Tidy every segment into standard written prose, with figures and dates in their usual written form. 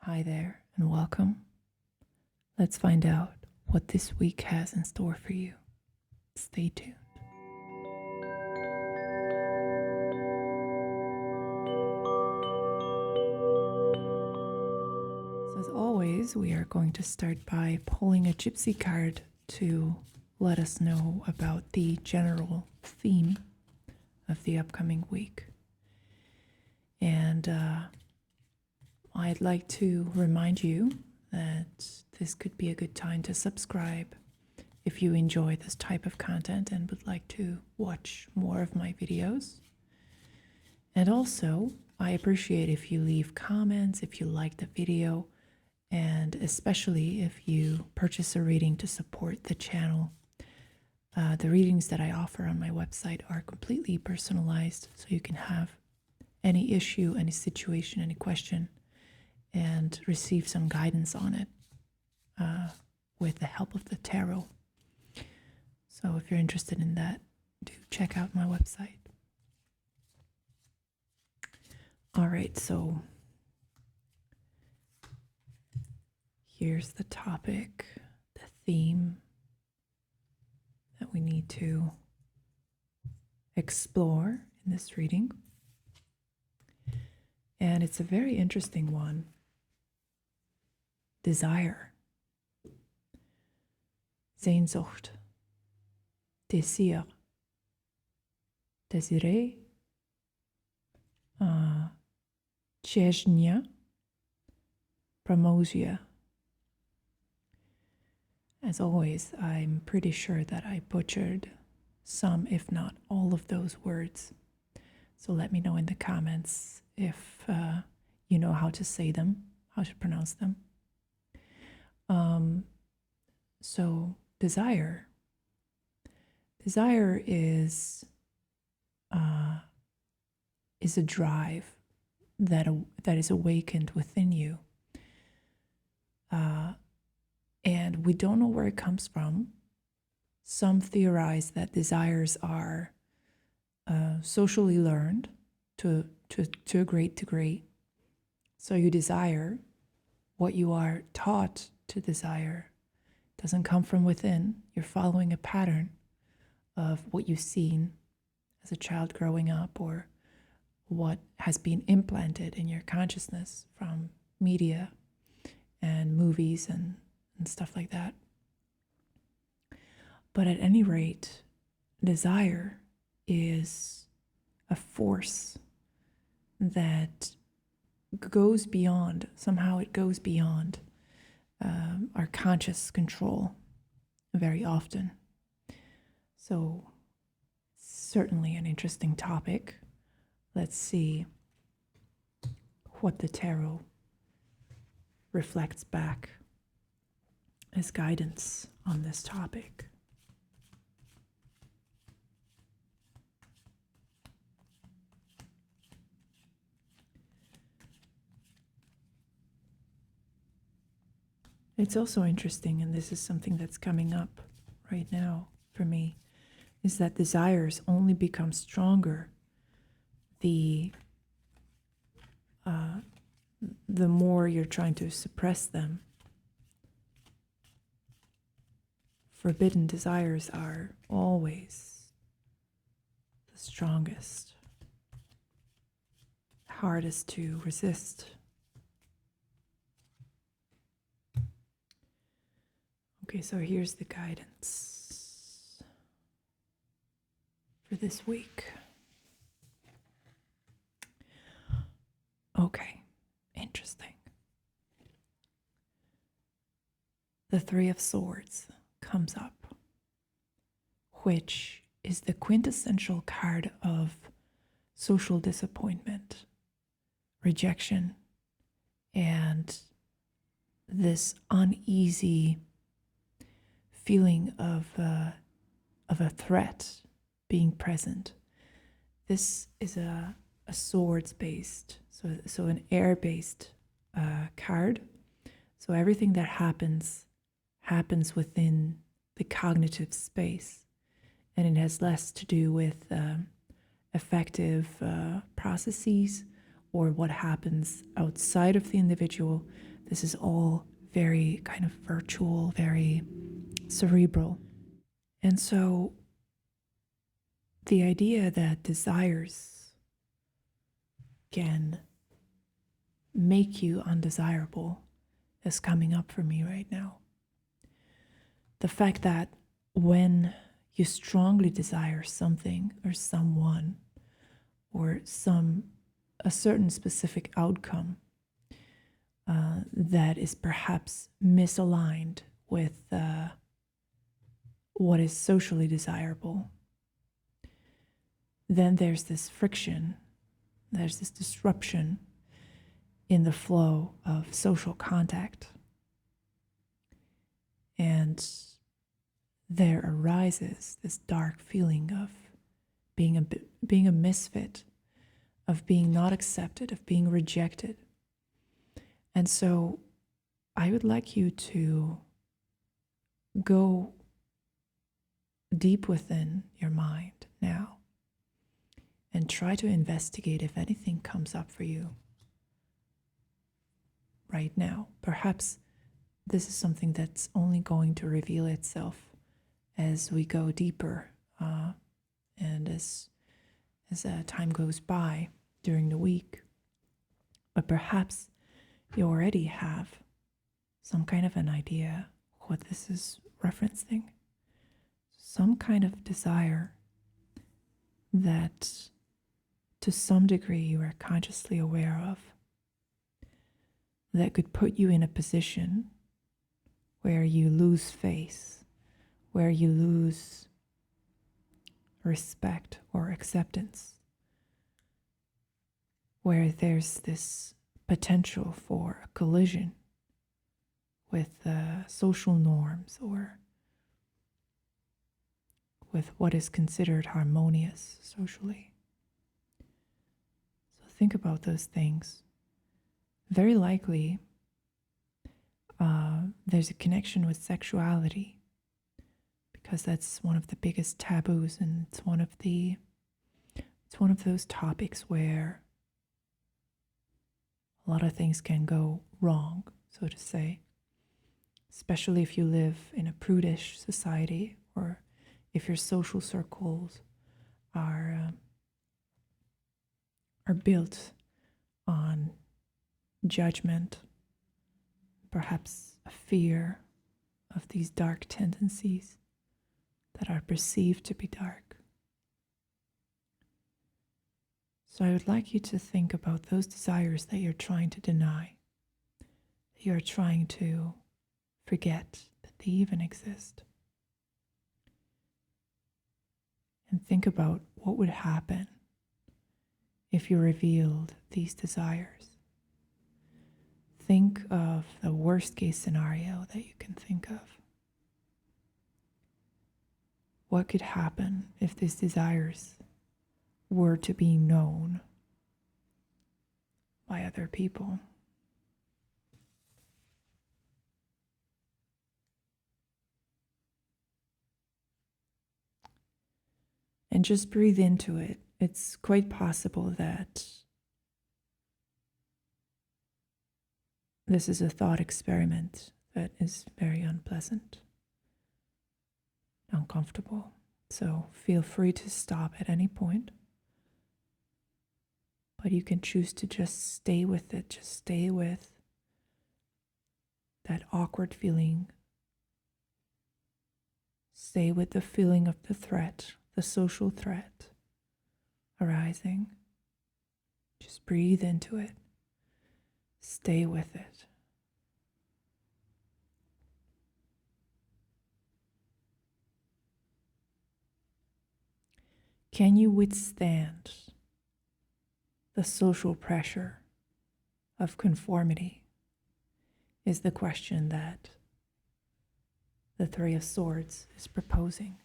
Hi there and welcome. Let's find out what this week has in store for you. Stay tuned. So as always, we are going to start by pulling a Gipsy card to let us know about the general theme of the upcoming week. And I'd like to remind you that this could be a good time to subscribe if you enjoy this type of content and would like to watch more of my videos. And also, I appreciate if you leave comments, if you like the video, and especially if you purchase a reading to support the channel. The readings that I offer on my website are completely personalized, so you can have any issue, any situation, any question, and receive some guidance on it with the help of the tarot. So if you're interested in that, do check out my website. All right, so here's the topic, the theme that we need to explore in this reading. And it's a very interesting one. Desire. Sehnsucht. Désir. Désirer. Tchezhnia. Pramosia. As always, I'm pretty sure that I butchered some, if not all of those words. So let me know in the comments if you know how to say them, how to pronounce them. So desire. Desire is a drive that is awakened within you. And we don't know where it comes from. Some theorize that desires are socially learned to a great degree. So you desire what you are taught to desire. It doesn't come from within. You're following a pattern of what you've seen as a child growing up, or what has been implanted in your consciousness from media and movies and stuff like that. But at any rate, desire is a force that goes beyond, somehow it goes beyond our conscious control very often. So, certainly an interesting topic. Let's see what the tarot reflects back as guidance on this topic. It's also interesting, and this is something that's coming up right now for me, is that desires only become stronger the more you're trying to suppress them. Forbidden desires are always the strongest, hardest to resist. Okay, so here's the guidance for this week. Okay, interesting. The Three of Swords comes up, which is the quintessential card of social disappointment, rejection, and this uneasy feeling of a threat being present. This is a swords-based, so an air-based card. So everything that happens within the cognitive space, and it has less to do with effective processes or what happens outside of the individual. This is all very kind of virtual, very cerebral. And so the idea that desires can make you undesirable is coming up for me right now. The fact that when you strongly desire something or someone or a certain specific outcome that is perhaps misaligned with what is socially desirable, then there's this friction, there's this disruption in the flow of social contact. And there arises this dark feeling of being a misfit, of being not accepted, of being rejected. And so I would like you to go deep within your mind now and try to investigate if anything comes up for you right now. Perhaps this is something that's only going to reveal itself as we go deeper and as time goes by during the week. But perhaps you already have some kind of an idea what this is referencing. Some kind of desire that to some degree you are consciously aware of, that could put you in a position where you lose face, where you lose respect or acceptance, where there's this potential for a collision with social norms or with what is considered harmonious socially. So think about those things. Very likely, there's a connection with sexuality, because that's one of the biggest taboos, and it's one of those topics where a lot of things can go wrong, so to say, especially if you live in a prudish society, or if your social circles are built on judgment, perhaps a fear of these dark tendencies that are perceived to be dark. So I would like you to think about those desires that you're trying to deny, that you're trying to forget that they even exist. And think about what would happen if you revealed these desires. Think of the worst case scenario that you can think of. What could happen if these desires were to be known by other people? And just breathe into it. It's quite possible that this is a thought experiment that is very unpleasant, uncomfortable. So feel free to stop at any point. But you can choose to just stay with it, just stay with that awkward feeling. Stay with the feeling of the threat, the social threat arising. Just breathe into it. Stay with it. Can you withstand the social pressure of conformity? Is the question that the Three of Swords is proposing.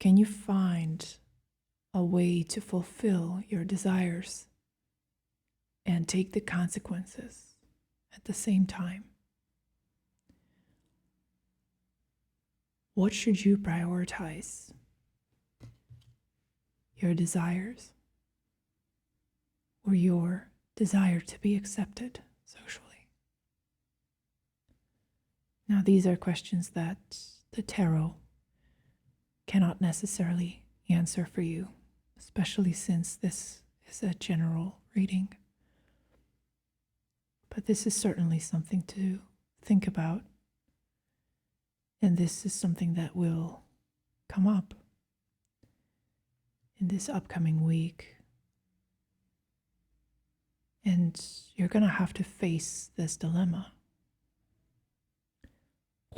Can you find a way to fulfill your desires and take the consequences at the same time? What should you prioritize? Your desires or your desire to be accepted socially? Now, these are questions that the tarot cannot necessarily answer for you, especially since this is a general reading. But this is certainly something to think about, and this is something that will come up in this upcoming week. And you're going to have to face this dilemma.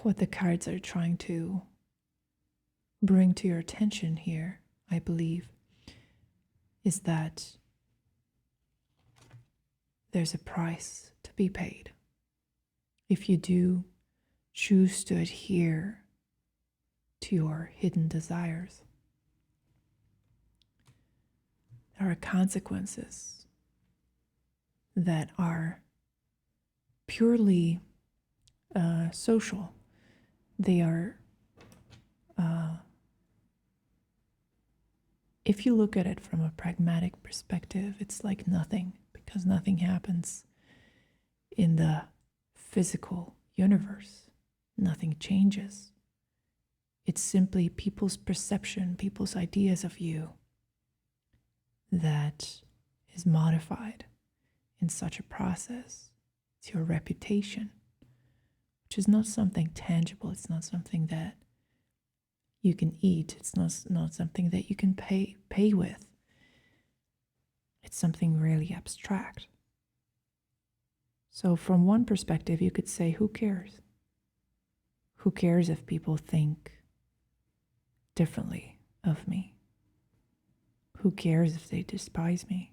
What the cards are trying to bring to your attention here, I believe, is that there's a price to be paid. If you do choose to adhere to your hidden desires, there are consequences that are purely social. They are, if you look at it from a pragmatic perspective, it's like nothing, because nothing happens in the physical universe. Nothing changes. It's simply people's perception, people's ideas of you that is modified in such a process. It's your reputation, which is not something tangible. It's not something that you can eat. It's not something that you can pay with. It's something really abstract. So from one perspective, you could say, who cares? Who cares if people think differently of me? Who cares if they despise me?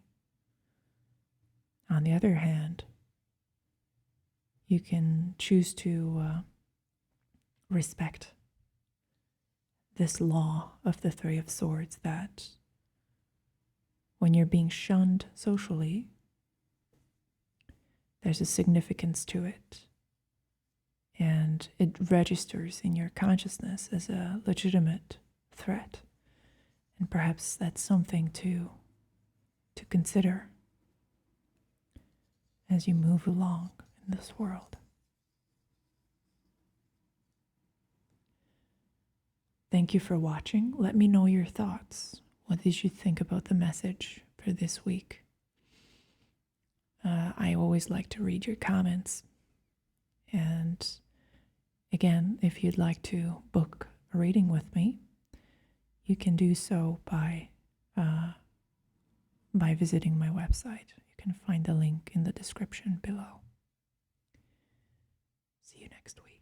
On the other hand, you can choose to respect this law of the Three of Swords, that when you're being shunned socially, there's a significance to it, and it registers in your consciousness as a legitimate threat. And perhaps that's something to consider as you move along in this world. Thank you for watching. Let me know your thoughts. What did you think about the message for this week? I always like to read your comments. And again, if you'd like to book a reading with me, you can do so by visiting my website. You can find the link in the description below. See you next week.